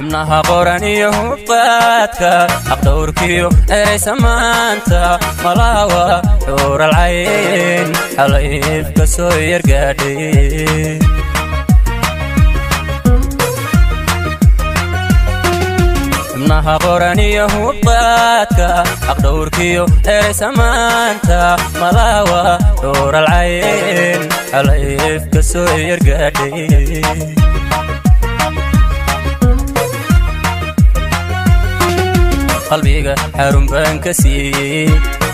منها قراني هباتك أقدوركيو إري سمانتا ملاوة حور العين حليف كسوير قادي منها قراني هباتك أقدوركيو إري سمانتا ملاوة حور العين حليف كسوير قادي قلبيga xarun baan ka siiyay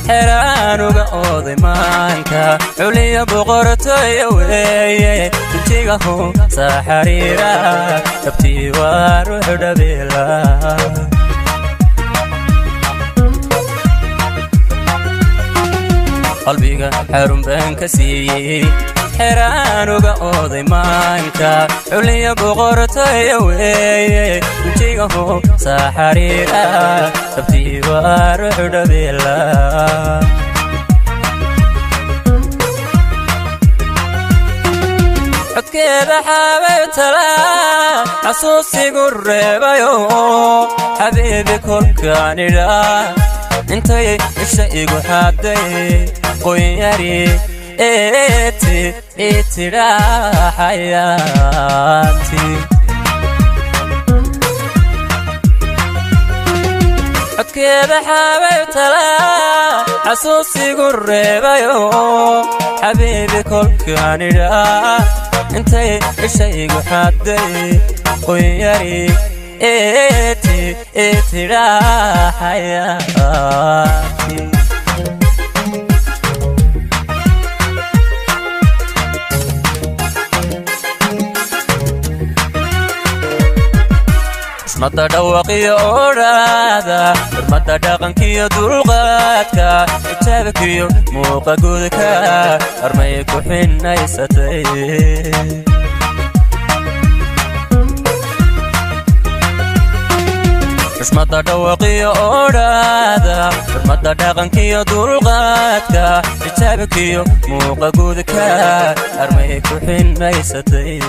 xiraanuga oodaymaanka xuliya boqortooy weeye intiga hu saxariira tabtii waa ruux dhabeela qalbiga xarun baan ka siiyay xiraanuga oodaymaanka xuliya boqortooy weeye intiga hu saxariira tabtii waa ruux dhabeela codkeeda xabeebtala xasuusigu reebayo xabiibi kolkaan idhaa intay isha igu xaday qoyari itira xayaati codkeeda xabeebtala xasuusigu reebayo xabiibi kolkaan idhaa intay isha igu xaday qoyari itira xayaati mata dhawaqiyo oodhaada mata dhaqankiyo dulqaadka itaabkiyo muuqa gudka armay ku xinaysatay mata dhawaqiyo oodhaada mata dhaqankiyo dulqaadka itaabkiyo muuqa gudka armay ku xinaysatay